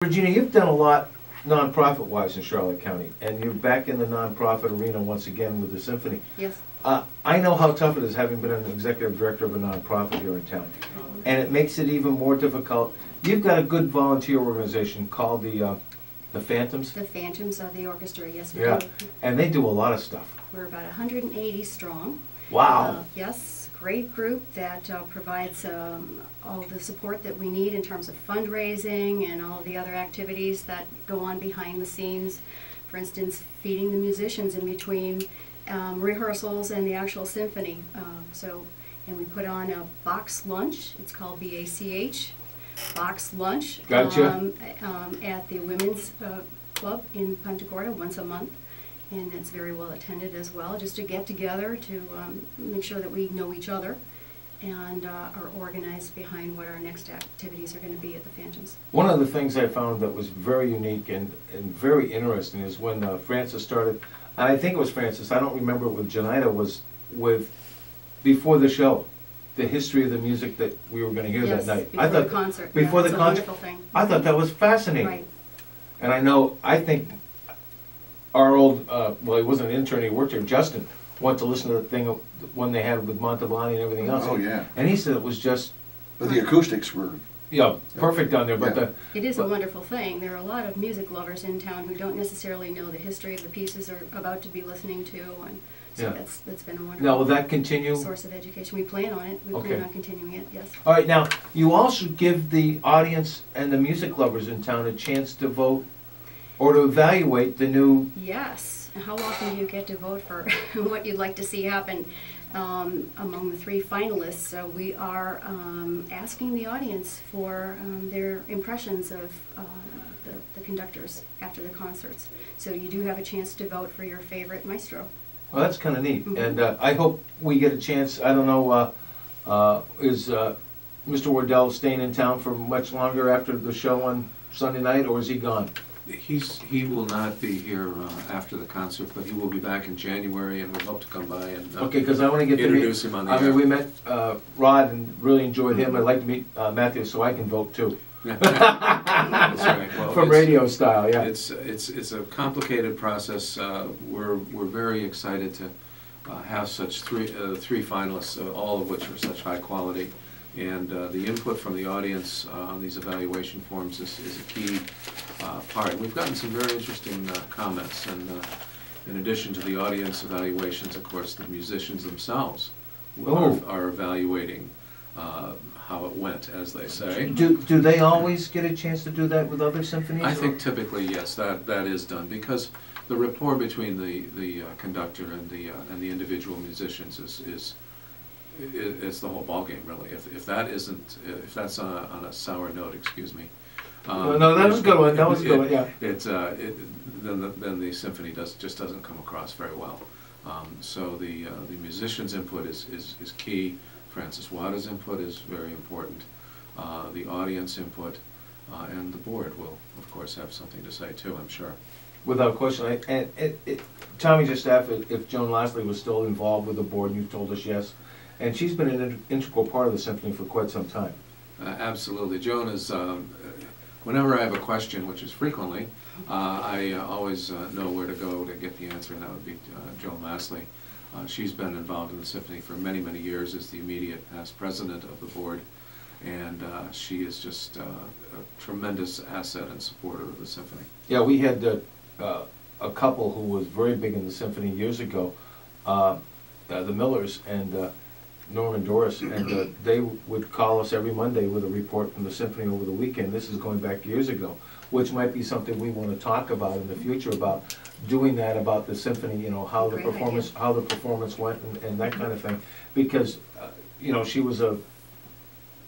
Regina, you've done a lot nonprofit-wise in Charlotte County, and you're back in the nonprofit arena once again with the symphony. Yes. I know how tough it is having been an executive director of a nonprofit here in town, and it makes it even more difficult. You've got a good volunteer organization called the Phantoms. The Phantoms of the Orchestra, yes we Yeah, do. and they do a lot of stuff. We're about 180 strong. Wow. Yes, great group that provides all the support that we need in terms of fundraising and all the other activities that go on behind the scenes. For instance, feeding the musicians in between rehearsals and the actual symphony. And we put on a box lunch. It's called BACH, box lunch. Gotcha. At the Women's Club in Punta Gorda once a month. And it's very well attended as well, just to get together to make sure that we know each other and are organized behind what our next activities are going to be at the Phantoms. One of the things I found that was very unique and very interesting is when Francis started, and I think it was Francis, I don't remember it with Janita, was with, before the show, the history of the music that we were going to hear that night. Before the concert. Before the concert. wonderful Thing. I thought that was fascinating. Right. And I think our old, well, he wasn't an intern, he worked here, Justin, went to listen to the thing when they had with Montavani and everything else. Oh, yeah. And he said it was just, But the acoustics were... yeah, perfect down there. But Yeah. It is a wonderful thing. There are a lot of music lovers in town who don't necessarily know the history of the pieces they're about to be listening to, and so Yeah. that's been a wonderful now will that continue? source of education. We plan on it. We Okay. plan on continuing it, yes. All right, now, you also give the audience and the music lovers in town a chance to vote or to evaluate the new... Yes. How often do you get to vote for what you'd like to see happen? Among the three finalists, we are asking the audience for their impressions of the conductors after the concerts. So you do have a chance to vote for your favorite maestro. Well, that's kind of neat. Mhm. And I hope we get a chance, I don't know, is Mr. Wardell staying in town for much longer after the show on Sunday night, or is he gone? He will not be here after the concert, but he will be back in January, and we hope to come by and Okay, because I want to get to meet... introduce him on the I mean, air. we met Rod and really enjoyed him. I'd like to meet Matthew so I can vote too. That's right. Well, From radio style, yeah. It's a complicated process. We're very excited to have such three finalists, all of which are such high quality. And the input from the audience on these evaluation forms is a key part. We've gotten some very interesting comments, and in addition to the audience evaluations, of course, the musicians themselves are evaluating how it went, as they say. Do they always get a chance to do that with other symphonies? I think typically, yes, that is done, because the rapport between the conductor and the individual musicians is the whole ballgame, really. If that's on a sour note, excuse me. No, that was a good one. That was a good one. Yeah. Then the symphony just doesn't come across very well. So the musician's input is key. Francis Wada's input is very important. The audience input, and the board will, of course, have something to say too, I'm sure. Without question. Tommy just asked if Joan Lashley was still involved with the board, and you told us yes. And she's been an integral part of the symphony for quite some time. Absolutely. Joan is, whenever I have a question, which is frequently, I always know where to go to get the answer, and that would be Joan Lashley. She's been involved in the symphony for many, many years as the immediate past president of the board, and she is just a tremendous asset and supporter of the symphony. Yeah, we had a couple who was very big in the symphony years ago, the Millers and Norman Doris, and they would call us every Monday with a report from the symphony over the weekend. This is going back years ago, which might be something we want to talk about in the future, about doing that, about the symphony, you know, how the performance went and that kind of thing. Because you know, she was a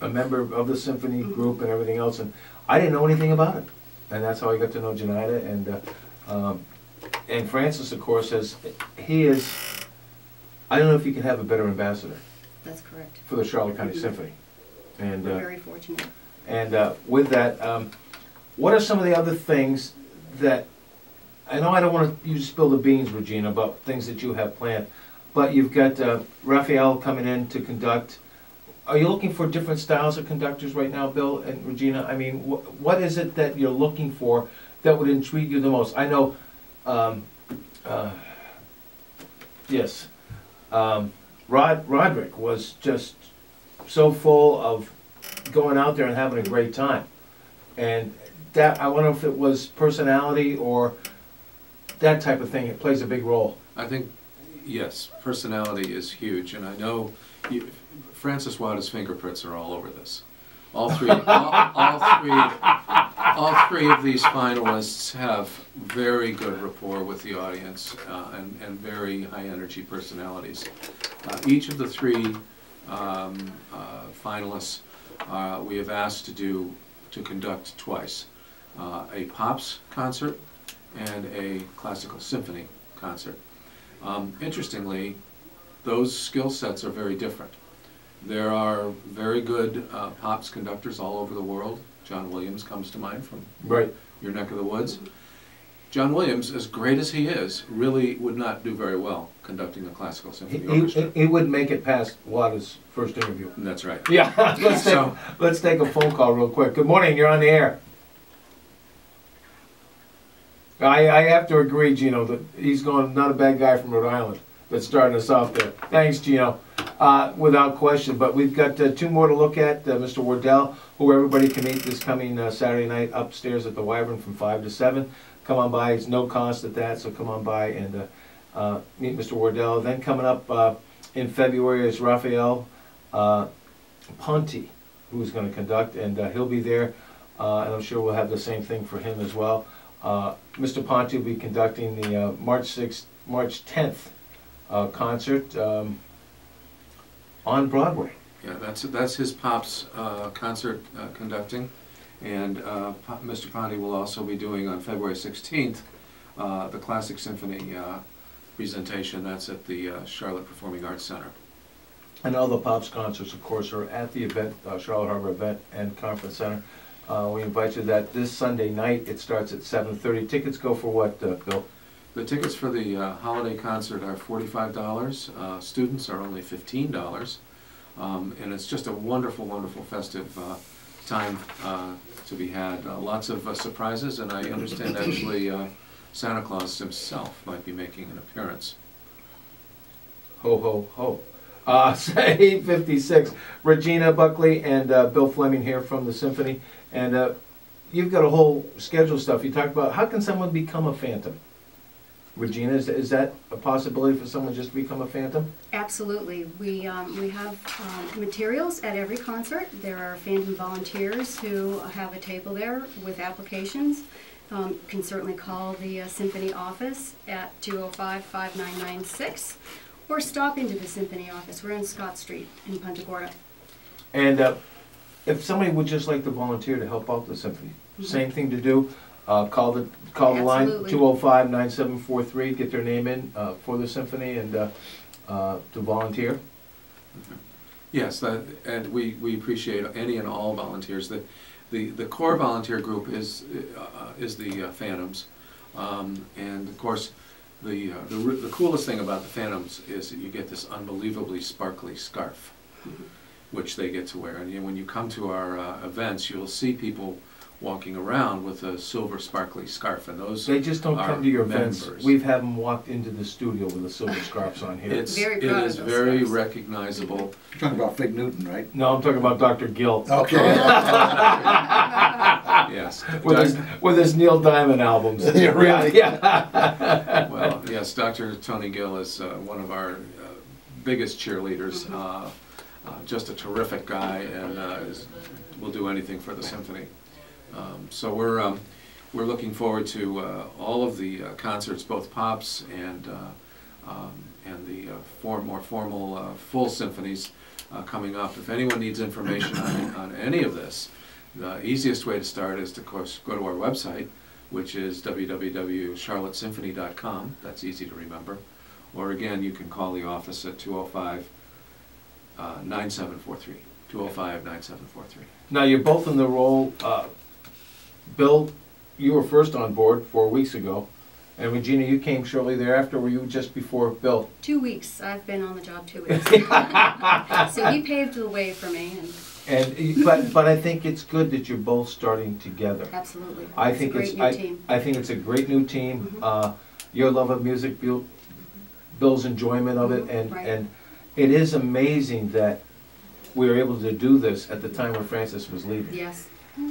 member of the symphony group and everything else, and I didn't know anything about it. And that's how I got to know Janita, and Francis, of course, he is, I don't know if you can have a better ambassador. That's correct. For the Charlotte County Symphony. And we're very fortunate. And with that, what are some of the other things that, I know I don't want you to spill the beans, Regina, about things that you have planned, but you've got Raphael coming in to conduct. are you looking for different styles of conductors right now, Bill and Regina? I mean, what is it that you're looking for that would intrigue you the most? I know, yes, Roderick was just so full of going out there and having a great time. And that, I wonder if it was personality or that type of thing, it plays a big role. I think, yes, personality is huge, and I know Francis Wada's fingerprints are all over this. All three of these finalists have very good rapport with the audience and very high energy personalities. Each of the three finalists we have asked to conduct twice, a Pops concert and a classical symphony concert. Interestingly, those skill sets are very different. There are very good Pops conductors all over the world. John Williams comes to mind from your neck of the woods. John Williams, as great as he is, really would not do very well conducting a classical symphony orchestra. He wouldn't make it past Wada's first interview. That's right. Yeah, let's take a phone call real quick. Good morning, you're on the air. I have to agree, Gino, that he's not a bad guy from Rhode Island that's starting us off there. Thanks, Gino, without question. But we've got two more to look at. Mr. Wardell, who everybody can meet this coming Saturday night upstairs at the Wyvern from 5 to 7. Come on by. It's no cost at that, so come on by and meet Mr. Wardell. Then coming up in February is Raphael Ponti, who's going to conduct, and he'll be there. And I'm sure we'll have the same thing for him as well. Mr. Ponti will be conducting the March 10th concert on Broadway. Yeah, that's his Pops concert conducting, and Mr. Ponti will also be doing on February 16th the Classic Symphony presentation. That's at the Charlotte Performing Arts Center. And all the Pops concerts, of course, are at the event, Charlotte Harbor Event and Conference Center. We invite you to that this Sunday night. It starts at 7:30. Tickets go for what, Bill? The tickets for the holiday concert are $45. Students are only $15. And it's just a wonderful, wonderful festive time to be had. Lots of surprises, and I understand actually Santa Claus himself might be making an appearance. Ho, ho, ho. 8:56. Regina Buckley and Bill Fleming here from the Symphony. And you've got a whole schedule stuff. You talked about how can someone become a Phantom? Regina, is that a possibility for someone just to become a Phantom? Absolutely. We have materials at every concert. There are Phantom volunteers who have a table there with applications. Can certainly call the Symphony office at 205-5996 or stop into the Symphony office. We're on Scott Street in Punta Gorda. And if somebody would just like to volunteer to help out the Symphony, same thing to do. Call the line 205-9743. Get their name in for the Symphony and to volunteer. Yes, and we appreciate any and all volunteers. The core volunteer group is the Phantoms, and of course the coolest thing about the Phantoms is that you get this unbelievably sparkly scarf, which they get to wear. And when you come to our events, you'll see people walking around with a silver sparkly scarf, and those they just don't come to your members. events. We've had them walked into the studio with the silver scarves on here. It is very recognizable. You're talking about Fig Newton, right? No, I'm talking about Dr. Gill. Okay. Yes. With his Neil Diamond albums. Yeah, really? Yeah. Well, yes, Dr. Tony Gill is one of our biggest cheerleaders. Just a terrific guy, and will do anything for the Symphony. So we're looking forward to all of the concerts, both Pops and the more formal full symphonies coming up. If anyone needs information on any of this, the easiest way to start is to, of course, go to our website, which is www.charlottesymphony.com. That's easy to remember. Or again, you can call the office at 205-9743. 205-9743. Now you're both in the role. Bill, you were first on board 4 weeks ago, And Regina, you came shortly thereafter, or were you just before Bill? 2 weeks. I've been on the job 2 weeks. So he paved the way for me, and But I think it's good that you're both starting together. absolutely. I It's a think great new team. I think it's a great new team. Your love of music, Bill's enjoyment of it, and Right. and it is amazing that we were able to do this at the time when Francis was leaving. Yes,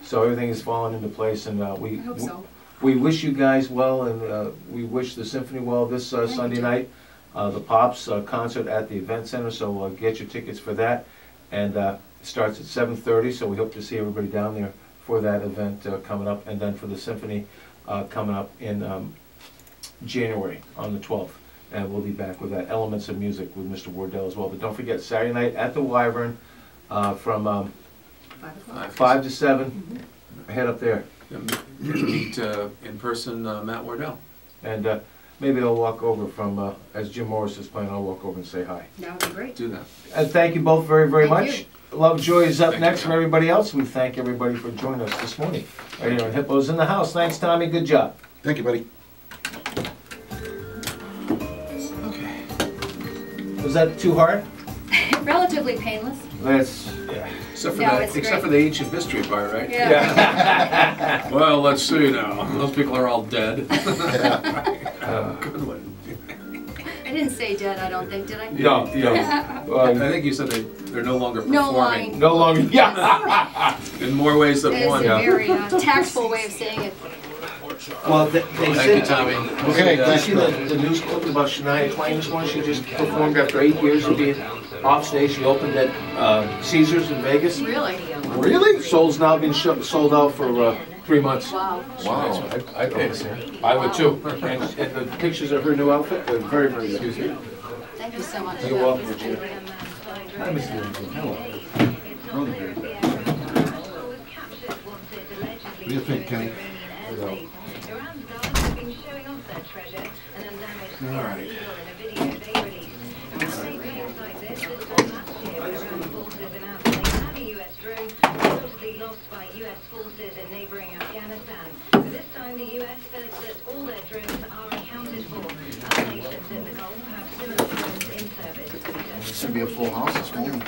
So everything has fallen into place, and we I hope so. we wish you guys well, and we wish the symphony well this Thank Sunday you. night. The Pops concert at the Event Center, so get your tickets for that. And it starts at 7:30, so we hope to see everybody down there for that event coming up, and then for the symphony coming up in January on the 12th. And we'll be back with that Elements of Music with Mr. Wardell as well. But don't forget, Saturday night at the Wyvern from 5 o'clock. 5 to 7. Head up there. Meet in person Matt Wardell. And maybe I'll walk over from, as Jim Morris is playing, I'll walk over and say hi. That would be great. Do that. And thank you both very, very Thank much. Lovejoy is up Thank you, next for Tom. everybody else. We thank everybody for joining us this morning. Right here on Hippos in the House. Thanks, Tommy. Good job. Thank you, buddy. Okay. Was that too hard? Relatively painless. That's, yeah. Except for No, the it's except great. for the ancient history part, right? Yeah. Well, let's see now. Those people are all dead. Good one. I didn't say dead, I don't think, did I? No, no. I think you said they're no longer No performing lying. No longer, yeah. in more ways than That is one. a very tactful way of saying it. Well, they Thank said, you, Tommy. Okay, did you see the news clip about Shania Twain this morning? She just performed after 8 years of being off stage. She opened at Caesars in Vegas. Really? Really? Sold's now been sold out for 3 months. Wow. Wow, I'd pay to see it. I would too. And the pictures of her new outfit are very, very good. Excuse me. Thank you so much. You're welcome, Regina. Hi, Mr. Lincoln. Hello. Brother here. What do you think, Kenny? All right. Lost by US forces in neighboring Afghanistan. But this time the US says that all their drones are accounted for. Other nations in the Gulf have similar drones in service. This should be a full house this morning.